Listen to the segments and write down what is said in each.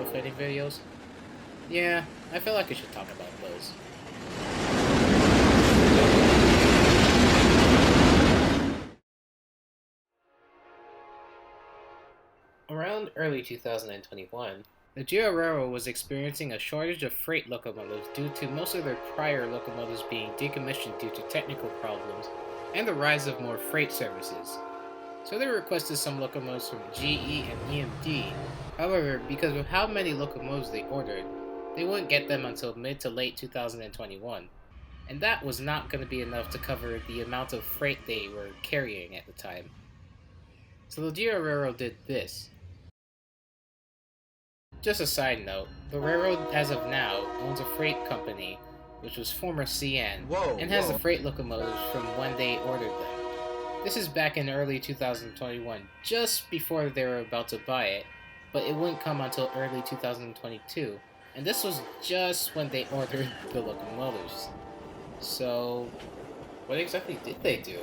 retrofitting videos? Yeah, I feel like I should talk about those. Around early 2021, the G.R Railroad was experiencing a shortage of freight locomotives due to most of their prior locomotives being decommissioned due to technical problems and the rise of more freight services. So they requested some locomotives from GE and EMD. However, because of how many locomotives they ordered, they wouldn't get them until mid to late 2021. And that was not going to be enough to cover the amount of freight they were carrying at the time. So the G.R Railroad did this. Just a side note, the railroad as of now owns a freight company, which was former CN, and has the freight locomotives from when they ordered them. This is back in early 2021, just before they were about to buy it, but it wouldn't come until early 2022, and this was just when they ordered the locomotives. So, what exactly did they do?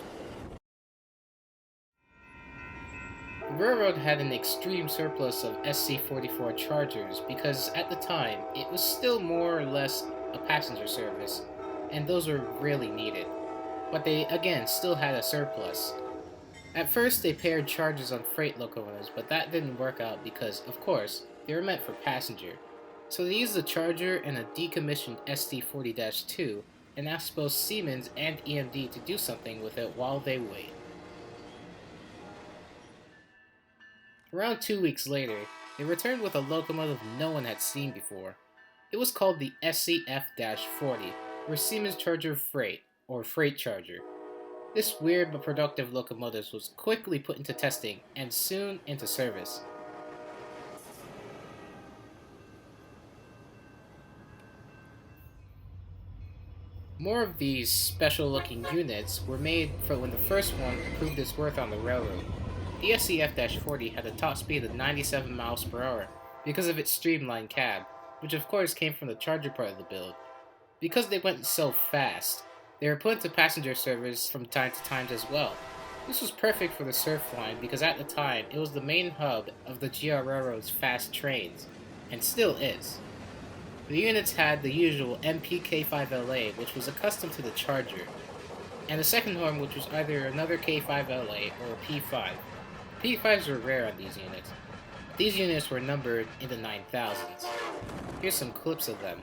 The railroad had an extreme surplus of SC-44 Chargers because at the time it was still more or less a passenger service, and those were really needed. But they again still had a surplus. At first they paired Chargers on freight locomotives, but that didn't work out because, of course, they were meant for passenger. So they used a Charger and a decommissioned ST-40-2 and asked both Siemens and EMD to do something with it while they wait. Around 2 weeks later, they returned with a locomotive no one had seen before. It was called the SCF-40, or Siemens Charger Freight, or Freight Charger. This weird but productive locomotive was quickly put into testing and soon into service. More of these special-looking units were made for when the first one proved its worth on the railroad. The SCF-40 had a top speed of 97 miles per hour because of its streamlined cab, which of course came from the Charger part of the build. Because they went so fast, they were put into passenger service from time to time as well. This was perfect for the Surfline because at the time it was the main hub of the G.R Railroad's fast trains, and still is. The units had the usual MP-K5LA, which was accustomed to the Charger, and the second horn, which was either another K5LA or a P5. P5s were rare on these units. These units were numbered in the 9000s. Here's some clips of them.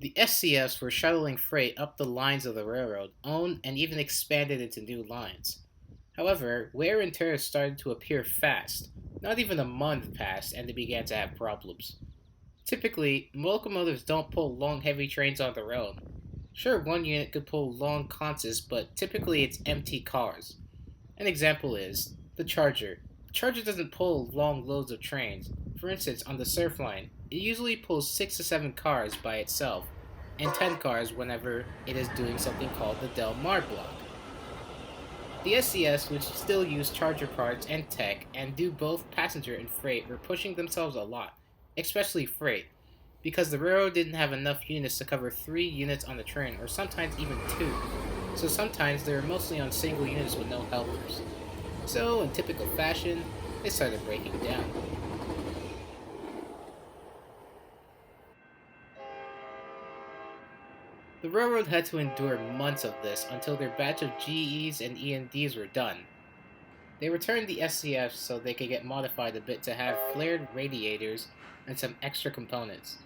The SCFs were shuttling freight up the lines of the railroad, owned and even expanded into new lines. However, wear and tear started to appear fast. Not even a month passed and they began to have problems. Typically, locomotives don't pull long heavy trains on their own. Sure, one unit could pull long consists, but typically it's empty cars. An example is the Charger. The Charger doesn't pull long loads of trains. For instance, on the Surfline, it usually pulls 6 to 7 cars by itself, and 10 cars whenever it is doing something called the Del Mar block. The SCS, which still use Charger parts and tech and do both passenger and freight, were pushing themselves a lot, especially freight, because the railroad didn't have enough units to cover 3 units on the train, or sometimes even 2. So sometimes they were mostly on single units with no helpers. So, in typical fashion, they started breaking down. The railroad had to endure months of this until their batch of GEs and EMDs were done. They returned the SCFs so they could get modified a bit to have flared radiators and some extra components.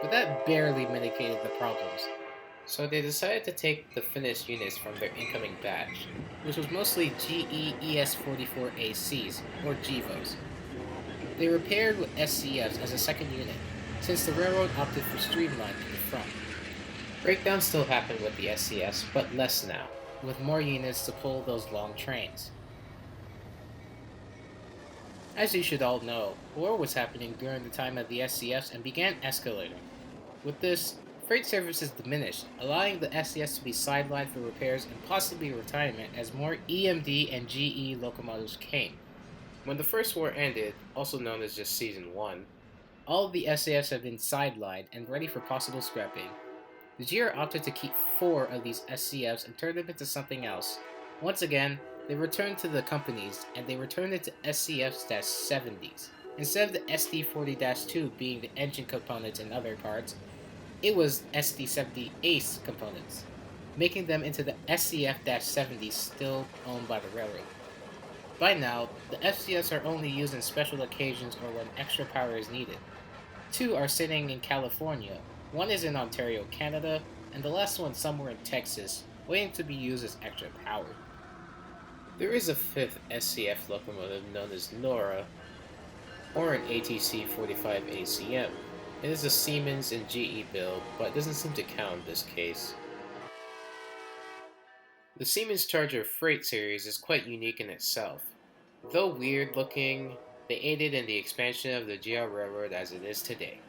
But that barely mitigated the problems. So they decided to take the finished units from their incoming batch, which was mostly GE ES44ACs, or GEVOs. They were paired with SCFs as a second unit, since the railroad opted for streamline in the front. Breakdowns still happen with the SCFs, but less now, with more units to pull those long trains. As you should all know, war was happening during the time of the SCFs and began escalating. With this, freight services diminished, allowing the SCS to be sidelined for repairs and possibly retirement as more EMD and GE locomotives came. When the First War ended, also known as just Season 1, all of the SAFs have been sidelined and ready for possible scrapping. The GR opted to keep 4 of these SCFs and turn them into something else. Once again, they returned to the companies and they returned it to SCFs 70s. Instead of the SD 40 2 being the engine components and other parts, it was SD 70 ACE components, making them into the SCF 70s still owned by the railroad. By now, the FCS are only used in special occasions or when extra power is needed. 2 are sitting in California, 1 is in Ontario, Canada, and the last one somewhere in Texas, waiting to be used as extra power. There is a 5th SCF locomotive known as NORA, or an ATC 45 ACM. It is a Siemens and GE build, but doesn't seem to count in this case. The Siemens Charger Freight series is quite unique in itself. Though weird looking, they aided in the expansion of the G.R Railroad as it is today.